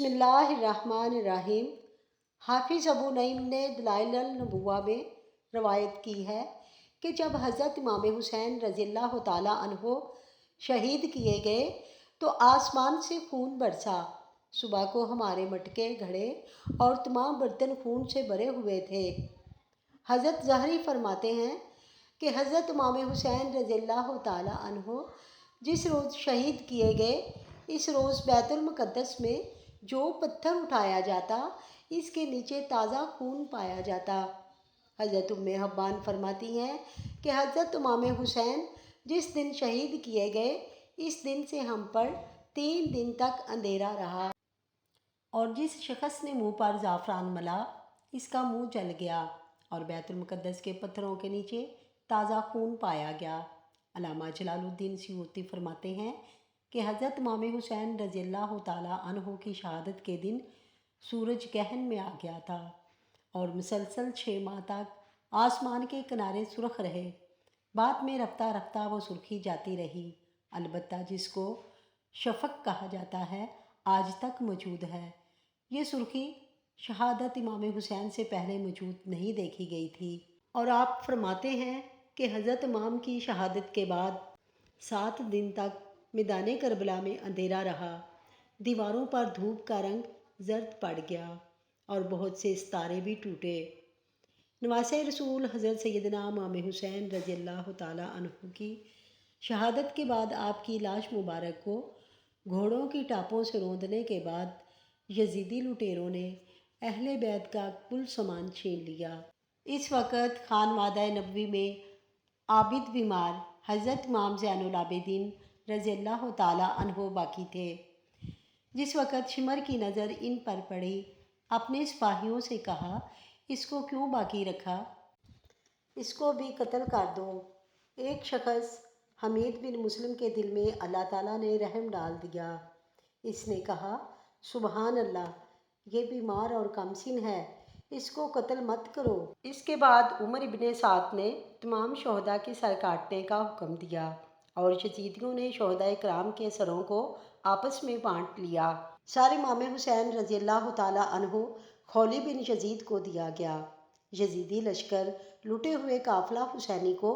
بسم اللہ الرحمن الرحیم۔ حافظ ابو نعیم نے دلائل النبوہ میں روایت کی ہے کہ جب حضرت امام حسین رضی اللہ تعالیٰ عنہ شہید کیے گئے تو آسمان سے خون برسا۔ صبح کو ہمارے مٹکے گھڑے اور تمام برتن خون سے بھرے ہوئے تھے۔ حضرت ظہری فرماتے ہیں کہ حضرت امام حسین رضی اللہ تعالیٰ عنہ جس روز شہید کیے گئے اس روز بیت المقدس میں جو پتھر اٹھایا جاتا اس کے نیچے تازہ خون پایا جاتا۔ حضرت ام حبان فرماتی ہیں کہ حضرت امام حسین جس دن شہید کیے گئے اس دن سے ہم پر 3 دن تک اندھیرا رہا، اور جس شخص نے منہ پر زعفران ملا اس کا منہ جل گیا اور بیت المقدس کے پتھروں کے نیچے تازہ خون پایا گیا۔ علامہ جلال الدین سیوطی فرماتے ہیں کہ حضرت امام حسین رضی اللہ تعالیٰ عنہ کی شہادت کے دن سورج گہن میں آ گیا تھا اور مسلسل 6 ماہ تک آسمان کے کنارے سرخ رہے۔ بعد میں رفتہ رفتہ وہ سرخی جاتی رہی، البتہ جس کو شفق کہا جاتا ہے آج تک موجود ہے۔ یہ سرخی شہادت امام حسین سے پہلے موجود نہیں دیکھی گئی تھی، اور آپ فرماتے ہیں کہ حضرت امام کی شہادت کے بعد 7 دن تک میدان کربلا میں اندھیرا رہا، دیواروں پر دھوپ کا رنگ زرد پڑ گیا اور بہت سے ستارے بھی ٹوٹے۔ نواسۂ رسول حضرت سیدنا امام حسین رضی اللہ تعالیٰ عنہ کی شہادت کے بعد آپ کی لاش مبارک کو گھوڑوں کی ٹاپوں سے روندنے کے بعد یزیدی لٹیروں نے اہل بیت کا کل سامان چھین لیا۔ اس وقت خانوادہ نبوی میں عابد بیمار حضرت امام زین العابدین رضی اللہ تعالیٰ عنہ باقی تھے۔ جس وقت شمر کی نظر ان پر پڑی، اپنے سپاہیوں سے کہا، اس کو کیوں باقی رکھا؟ اس کو بھی قتل کر دو۔ ایک شخص حمید بن مسلم کے دل میں اللہ تعالیٰ نے رحم ڈال دیا۔ اس نے کہا، سبحان اللہ، یہ بیمار اور کم سن ہے، اس کو قتل مت کرو۔ اس کے بعد عمر ابن سعد نے تمام شہداء کے سر کاٹنے کا حکم دیا اور یزیدیوں نے شہداء کرام کے سروں کو آپس میں بانٹ لیا۔ سر امام حسین رضی اللہ تعالیٰ عنہ خولی بن یزید کو دیا گیا۔ یزیدی لشکر لٹے ہوئے قافلہ حسینی کو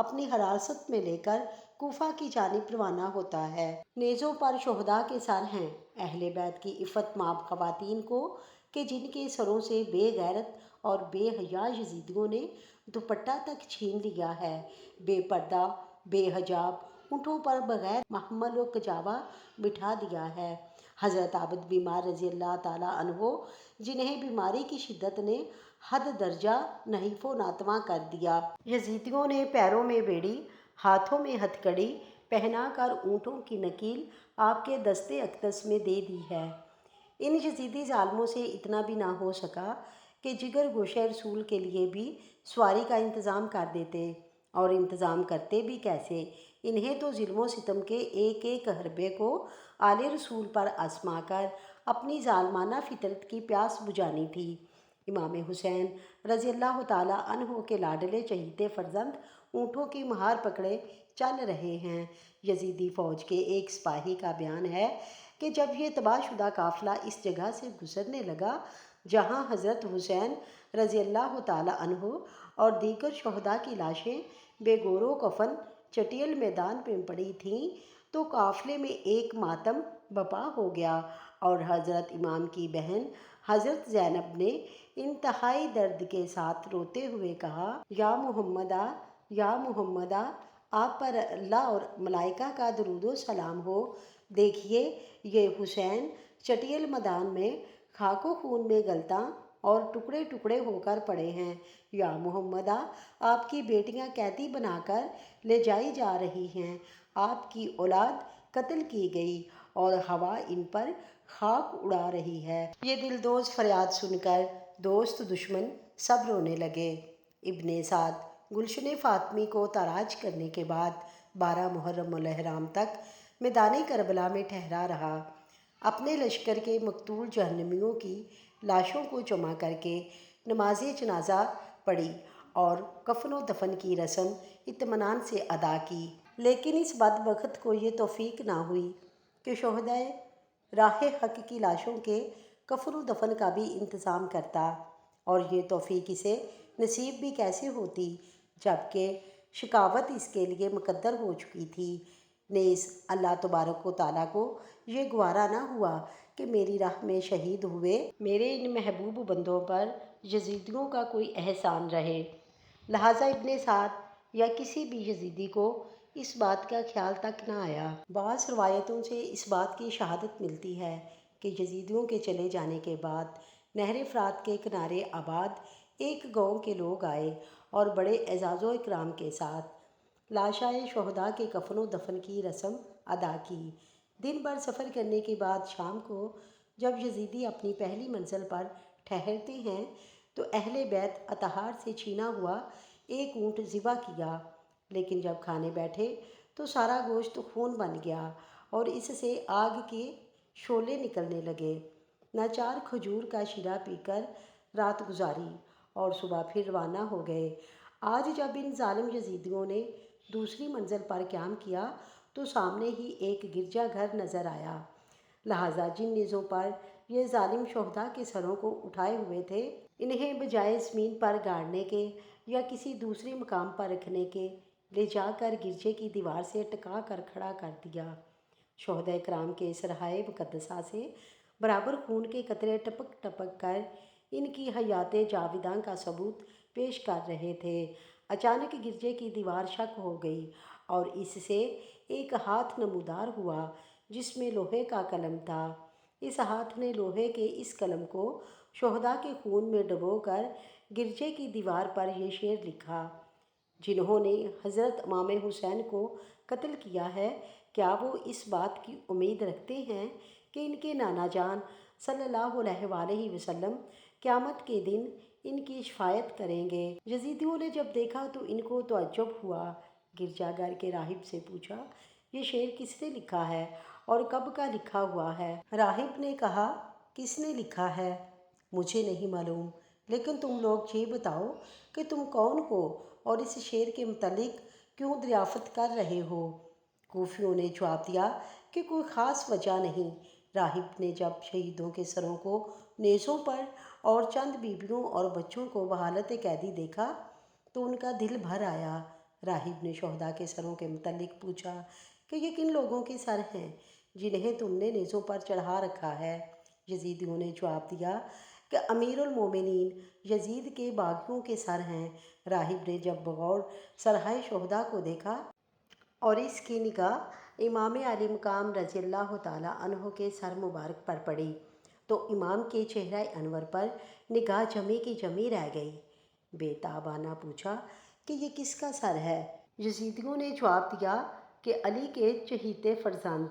اپنی حراست میں لے کر کوفہ کی جانب روانہ ہوتا ہے۔ نیزوں پر شہداء کے سر ہیں۔ اہل بیت کی عفت مآب خواتین کو کہ جن کے سروں سے بے غیرت اور بے حیا یزیدیوں نے دوپٹہ تک چھین لیا ہے، بے پردہ، بے حجاب، اونٹوں پر بغیر محمل و کجاوا بٹھا دیا ہے۔ حضرت عابد بیمار رضی اللہ تعالیٰ عنہ جنہیں بیماری کی شدت نے حد درجہ نحیف و ناتواں کر دیا، یزیدیوں نے پیروں میں بیڑی، ہاتھوں میں ہتھ کڑی پہنا کر اونٹوں کی نکیل آپ کے دست اقدس میں دے دی ہے۔ ان یزیدی ظالموں سے اتنا بھی نہ ہو سکا کہ جگر گوشہ رسول کے لیے بھی سواری کا انتظام کر دیتے، اور انتظام کرتے بھی کیسے؟ انہیں تو ظلم و ستم کے ایک ایک حربے کو آل رسول پر آزما کر اپنی ظالمانہ فطرت کی پیاس بجھانی تھی۔ امام حسین رضی اللہ تعالیٰ عنہ کے لاڈلے چہیتے فرزند اونٹوں کی مہار پکڑے چل رہے ہیں۔ یزیدی فوج کے ایک سپاہی کا بیان ہے کہ جب یہ تباہ شدہ قافلہ اس جگہ سے گزرنے لگا جہاں حضرت حسین رضی اللہ تعالیٰ عنہ اور دیگر شہداء کی لاشیں بے گور و کفن چٹیل میدان میں پڑی تھیں، تو قافلے میں ایک ماتم برپا ہو گیا اور حضرت امام کی بہن حضرت زینب نے انتہائی درد کے ساتھ روتے ہوئے کہا، یا محمدہ، یا محمدہ، آپ پر اللہ اور ملائکہ کا درود و سلام ہو، دیکھیے یہ حسین چٹیل میدان میں خاک و خون میں گلتا اور ٹکڑے ٹکڑے ہو کر پڑے ہیں۔ یا محمدہ، آپ کی بیٹیاں قیدی بنا کر لے جائی جا رہی ہیں، آپ کی اولاد قتل کی گئی اور ہوا ان پر خاک اڑا رہی ہے۔ یہ دلدوز فریاد سن کر دوست دشمن سب رونے لگے۔ ابن سعد گلشن فاطمی کو تاراج کرنے کے بعد 12 محرم الحرام تک میدان کربلا میں ٹھہرا رہا۔ اپنے لشکر کے مقتول جہنمیوں کی لاشوں کو جمع کر کے نماز جنازہ پڑھی اور کفن و دفن کی رسم اطمینان سے ادا کی، لیکن اس بدبخت کو یہ توفیق نہ ہوئی کہ شہدائے راہ حق کی لاشوں کے کفن و دفن کا بھی انتظام کرتا، اور یہ توفیق اسے نصیب بھی کیسے ہوتی جبکہ شقاوت اس کے لیے مقدر ہو چکی تھی۔ نیز اللہ تبارک و تعالیٰ کو یہ گوارا نہ ہوا کہ میری راہ میں شہید ہوئے میرے ان محبوب بندوں پر یزیدیوں کا کوئی احسان رہے، لہٰذا ابن سعد یا کسی بھی یزیدی کو اس بات کا خیال تک نہ آیا۔ بعض روایتوں سے اس بات کی شہادت ملتی ہے کہ یزیدیوں کے چلے جانے کے بعد نہر فرات کے کنارے آباد ایک گاؤں کے لوگ آئے اور بڑے اعزاز و اکرام کے ساتھ لاشائے شہداء کے کفن و دفن کی رسم ادا کی۔ دن بھر سفر کرنے کے بعد شام کو جب یزیدی اپنی پہلی منزل پر ٹھہرتے ہیں تو اہل بیت اطہار سے چھینا ہوا ایک اونٹ ذبح کیا، لیکن جب کھانے بیٹھے تو سارا گوشت خون بن گیا اور اس سے آگ کے شعلے نکلنے لگے۔ ناچار کھجور کا شیرہ پی کر رات گزاری اور صبح پھر روانہ ہو گئے۔ آج جب ان ظالم یزیدیوں نے دوسری منزل پر قیام کیا تو سامنے ہی ایک گرجا گھر نظر آیا، لہٰذا جن نیزوں پر یہ ظالم شہداء کے سروں کو اٹھائے ہوئے تھے انہیں بجائے زمین پر گاڑنے کے یا کسی دوسرے مقام پر رکھنے کے لے جا کر گرجے کی دیوار سے ٹکا کر کھڑا کر دیا۔ شہداء کرام کے سرہائے مقدسہ سے برابر خون کے قطرے ٹپک ٹپک کر ان کی حیات جاویداں کا ثبوت پیش کر رہے تھے۔ اچانک گرجے کی دیوار شق ہو گئی اور اس سے ایک ہاتھ نمودار ہوا جس میں لوہے کا قلم تھا۔ اس ہاتھ نے لوہے کے اس قلم کو شہداء کے خون میں ڈبو کر گرجے کی دیوار پر یہ شعر لکھا: جنہوں نے حضرت امام حسین کو قتل کیا ہے، کیا وہ اس بات کی امید رکھتے ہیں کہ ان کے نانا جان صلی اللہ علیہ وآلہ وسلم قیامت کے دن ان کی شفاعت کریں گے؟ یزیدیوں نے جب دیکھا تو ان کو تعجب ہوا۔ گرجا گھر کے راہب سے پوچھا، یہ شعر کس نے لکھا ہے اور کب کا لکھا ہوا ہے؟ راہب نے کہا، کس نے لکھا ہے مجھے نہیں معلوم، لیکن تم لوگ یہ بتاؤ کہ تم کون ہو اور اس شعر کے متعلق کیوں دریافت کر رہے ہو؟ کوفیوں نے جواب دیا کہ کوئی خاص وجہ نہیں۔ راہب نے جب شہیدوں کے سروں کو نیزوں پر اور چند بیویوں اور بچوں کو بحالت قیدی دیکھا تو ان کا دل بھر آیا۔ راہب نے شہداء کے سروں کے متعلق پوچھا کہ یہ کن لوگوں کے سر ہیں جنہیں تم نے نیزوں پر چڑھا رکھا ہے؟ یزیدیوں نے جواب دیا کہ امیر المومنین یزید کے باغیوں کے سر ہیں۔ راہب نے جب بغور سرہائے شہداء کو دیکھا اور اس کی نگاہ امام علی مقام رضی اللہ تعالیٰ عنہ کے سر مبارک پر پڑی تو امام کے چہرہ انور پر نگاہ جمی کی جمی رہ گئی۔ بے تابانہ پوچھا کہ یہ کس کا سر ہے؟ یزیدیوں نے جواب دیا کہ علی کے چہیتے فرزند۔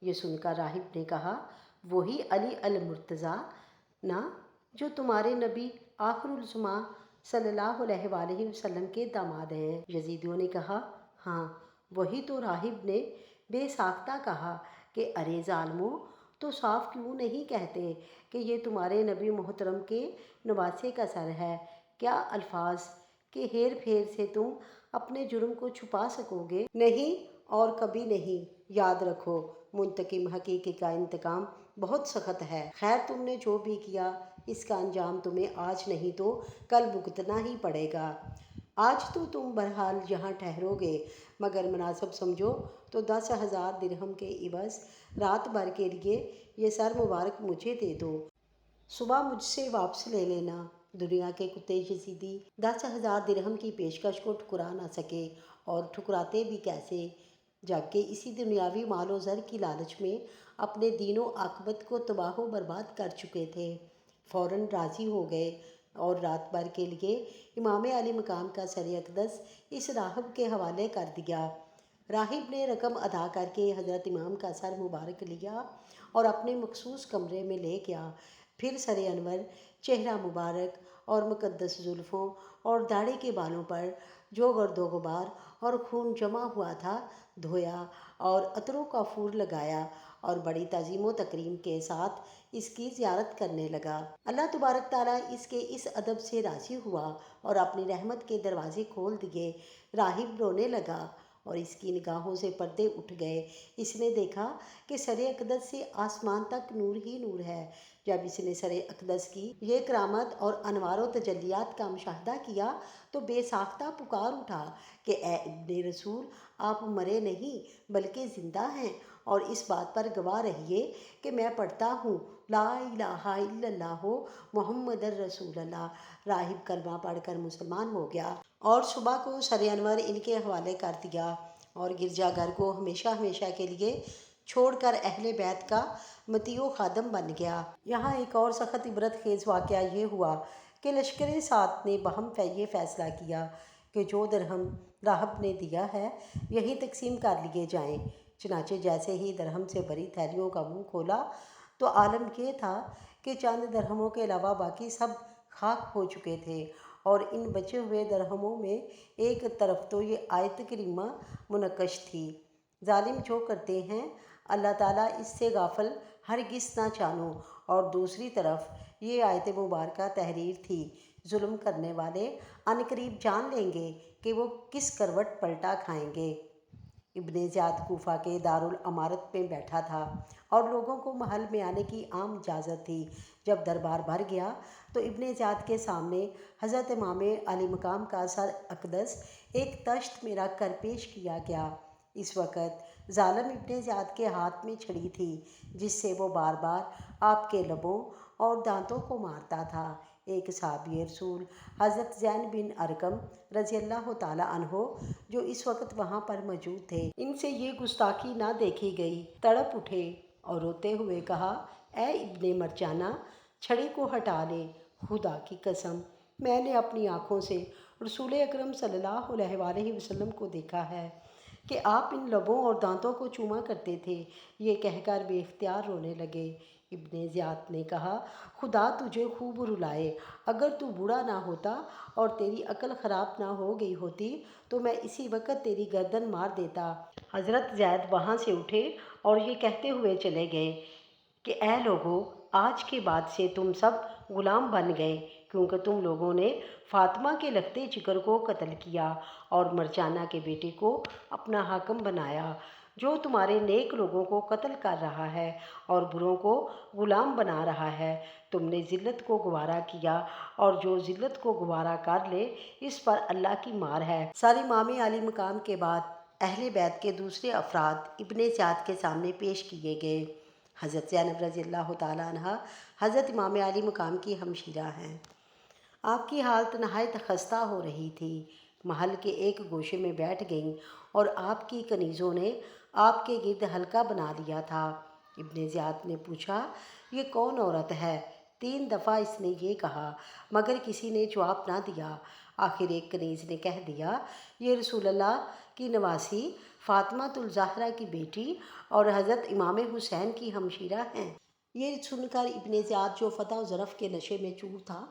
یہ سن کر راہب نے کہا، وہی علی المرتضیٰ نا جو تمہارے نبی آخر الزماں صلی اللہ علیہ وآلہ وسلم کے داماد ہیں؟ یزیدیوں نے کہا، ہاں وہی۔ تو راہب نے بے ساختہ کہا کہ ارے ظالمو، تو صاف کیوں نہیں کہتے کہ یہ تمہارے نبی محترم کے نواسے کا سر ہے؟ کیا الفاظ کے ہیر پھیر سے تم اپنے جرم کو چھپا سکو گے؟ نہیں اور کبھی نہیں۔ یاد رکھو، منتقم حقیقی کا انتقام بہت سخت ہے۔ خیر تم نے جو بھی کیا اس کا انجام تمہیں آج نہیں تو کل بھگتنا ہی پڑے گا۔ آج تو تم بہرحال یہاں ٹھہرو گے، مگر مناسب سمجھو تو 10,000 درہم کے عوض رات بھر کے لیے یہ سر مبارک مجھے دے دو۔ صبح مجھ سے واپس لے لینا۔ دنیا کے کتے یزیدی 10,000 درہم کی پیشکش کو ٹھکرا نہ سکے، اور ٹھکراتے بھی کیسے جبکہ اسی دنیاوی مال و زر کی لالچ میں اپنے دین و عاقبت کو تباہ و برباد کر چکے تھے۔ فوراً راضی ہو گئے اور رات بھر کے لیے امام علی مقام کا سر اقدس اس راہب کے حوالے کر دیا۔ راہب نے رقم ادا کر کے حضرت امام کا سر مبارک لیا اور اپنے مخصوص کمرے میں لے گیا۔ پھر سر انور، چہرہ مبارک اور مقدس زلفوں اور داڑھی کے بالوں پر جو گرد و غبار اور خون جمع ہوا تھا دھویا اور عطر و کافور لگایا اور بڑی تعظیم و تکریم کے ساتھ اس کی زیارت کرنے لگا۔ اللہ تبارک تعالیٰ اس کے اس ادب سے راضی ہوا اور اپنی رحمت کے دروازے کھول دیے۔ راہب رونے لگا اور اس کی نگاہوں سے پردے اٹھ گئے۔ اس نے دیکھا کہ سر اقدس سے آسمان تک نور ہی نور ہے۔ جب اس نے سر اقدس کی یہ کرامت اور انوار و تجلیات کا مشاہدہ کیا تو بے ساختہ پکار اٹھا کہ اے ابن رسول، آپ مرے نہیں بلکہ زندہ ہیں، اور اس بات پر گواہ رہیے کہ میں پڑھتا ہوں لا الہ الا اللہ محمد رسول اللہ۔ راہب کلمہ پڑھ کر مسلمان ہو گیا اور صبح کو سر انور ان کے حوالے کر دیا اور گرجا گھر کو ہمیشہ ہمیشہ کے لیے چھوڑ کر اہل بیت کا مطیع و خادم بن گیا۔ یہاں ایک اور سخت عبرت خیز واقعہ یہ ہوا کہ لشکر سعد نے باہم یہ فیصلہ کیا کہ جو درہم راہب نے دیا ہے یہی تقسیم کر لیے جائیں۔ چنانچہ جیسے ہی درہم سے بھری تھیلیوں کا منہ کھولا تو عالم یہ تھا کہ چند درہموں کے علاوہ باقی سب خاک ہو چکے تھے، اور ان بچے ہوئے درہموں میں ایک طرف تو یہ آیت کریمہ منقش تھی، ظالم جو کرتے ہیں اللہ تعالیٰ اس سے غافل ہرگز نہ جانو، اور دوسری طرف یہ آیت مبارکہ تحریر تھی، ظلم کرنے والے عنقریب جان لیں گے کہ وہ کس کروٹ پلٹا کھائیں گے۔ ابن زیاد کوفہ کے دارالامارت میں بیٹھا تھا اور لوگوں کو محل میں آنے کی عام اجازت تھی۔ جب دربار بھر گیا تو ابن زیاد کے سامنے حضرت امام علی مقام کا سر اقدس ایک تشت میں رکھ کر پیش کیا گیا۔ اس وقت ظالم ابن زیاد کے ہاتھ میں چھڑی تھی جس سے وہ بار بار آپ کے لبوں اور دانتوں کو مارتا تھا۔ ایک صحابی رسول حضرت زین بن ارقم رضی اللہ تعالیٰ عنہ جو اس وقت وہاں پر موجود تھے، ان سے یہ گستاخی نہ دیکھی گئی، تڑپ اٹھے اور روتے ہوئے کہا، اے ابن مرجانہ، چھڑی کو ہٹا لے، خدا کی قسم میں نے اپنی آنکھوں سے رسول اکرم صلی اللہ علیہ وآلہ وسلم کو دیکھا ہے کہ آپ ان لبوں اور دانتوں کو چوما کرتے تھے۔ یہ کہہ کر بے اختیار رونے لگے۔ ابن زیاد نے کہا، خدا تجھے خوب رلائے، اگر تو بوڑھا نہ ہوتا اور تیری عقل خراب نہ ہو گئی ہوتی تو میں اسی وقت تیری گردن مار دیتا۔ حضرت زید وہاں سے اٹھے اور یہ کہتے ہوئے چلے گئے کہ اے لوگو، آج کے بعد سے تم سب غلام بن گئے، کیونکہ تم لوگوں نے فاطمہ کے لختے جگر کو قتل کیا اور مرجانہ کے بیٹے کو اپنا حاکم بنایا، جو تمہارے نیک لوگوں کو قتل کر رہا ہے اور بروں کو غلام بنا رہا ہے۔ تم نے ذلت کو گوارا کیا، اور جو ذلت کو گوارا کر لے اس پر اللہ کی مار ہے۔ سر امام علی مقام کے بعد اہل بیت کے دوسرے افراد ابن زیاد کے سامنے پیش کیے گئے۔ حضرت زینب رضی اللہ تعالیٰ عنہ حضرت امام علی مقام کی ہمشیرہ ہیں۔ آپ کی حالت نہایت خستہ ہو رہی تھی، محل کے ایک گوشے میں بیٹھ گئیں اور آپ کی کنیزوں نے آپ کے گرد حلقہ بنا لیا تھا۔ ابن زیاد نے پوچھا، یہ کون عورت ہے؟ 3 دفعہ اس نے یہ کہا مگر کسی نے جواب نہ دیا۔ آخر ایک کنیز نے کہہ دیا، یہ رسول اللہ کی نواسی فاطمۃ الزہرا کی بیٹی اور حضرت امام حسین کی ہمشیرہ ہیں۔ یہ سن کر ابن زیاد جو فتح و ظرف کے نشے میں چور تھا،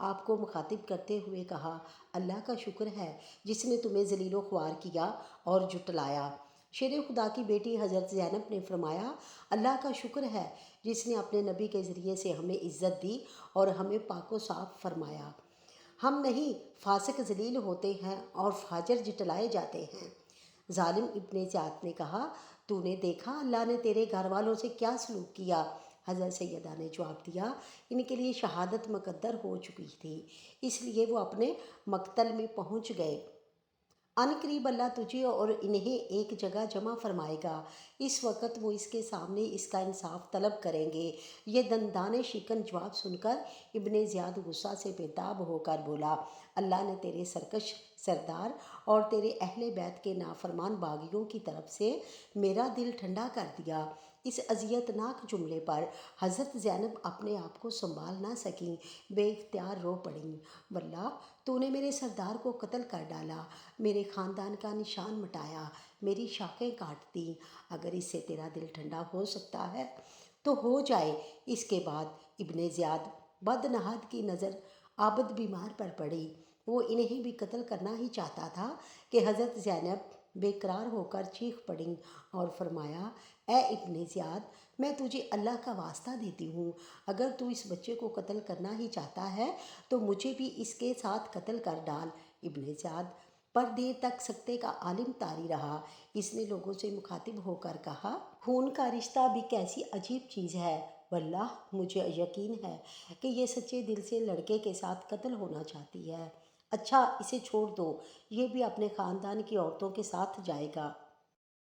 آپ کو مخاطب کرتے ہوئے کہا، اللہ کا شکر ہے جس نے تمہیں ذلیل و خوار کیا اور جھٹلایا۔ شیر خدا کی بیٹی حضرت زینب نے فرمایا، اللہ کا شکر ہے جس نے اپنے نبی کے ذریعے سے ہمیں عزت دی اور ہمیں پاک و صاف فرمایا۔ ہم نہیں، فاسق ذلیل ہوتے ہیں اور فاجر جھٹلائے جاتے ہیں۔ ظالم ابن زیاد نے کہا، تو نے دیکھا اللہ نے تیرے گھر والوں سے کیا سلوک کیا؟ حضرت سیدہ نے جواب دیا، ان کے لیے شہادت مقدر ہو چکی تھی، اس لیے وہ اپنے مقتل میں پہنچ گئے۔ ان قریب اللہ تجھے اور انہیں ایک جگہ جمع فرمائے گا، اس وقت وہ اس کے سامنے اس کا انصاف طلب کریں گے۔ یہ دندان شکن جواب سن کر ابن زیاد غصہ سے بے تاب ہو کر بولا، اللہ نے تیرے سرکش سردار اور تیرے اہل بیت کے نافرمان باغیوں کی طرف سے میرا دل ٹھنڈا کر دیا۔ اس اذیت ناک جملے پر حضرت زینب اپنے آپ کو سنبھال نہ سکیں، بے اختیار رو پڑیں، واللہ تو نے میرے سردار کو قتل کر ڈالا، میرے خاندان کا نشان مٹایا، میری شاخیں کاٹ دیں، اگر اس سے تیرا دل ٹھنڈا ہو سکتا ہے تو ہو جائے۔ اس کے بعد ابن زیاد بدنہاد کی نظر عابد بیمار پر پڑی، وہ انہیں بھی قتل کرنا ہی چاہتا تھا کہ حضرت زینب بے قرار ہو کر چیخ پڑیں اور فرمایا، اے ابن زیاد، میں تجھے اللہ کا واسطہ دیتی ہوں، اگر تو اس بچے کو قتل کرنا ہی چاہتا ہے تو مجھے بھی اس کے ساتھ قتل کر ڈال۔ ابن زیاد پر دیر تک سکتے کا عالم طاری رہا۔ اس نے لوگوں سے مخاطب ہو کر کہا، خون کا رشتہ بھی کیسی عجیب چیز ہے، واللہ مجھے یقین ہے کہ یہ سچے دل سے لڑکے کے ساتھ قتل ہونا چاہتی ہے۔ اچھا اسے چھوڑ دو، یہ بھی اپنے خاندان کی عورتوں کے ساتھ جائے گا۔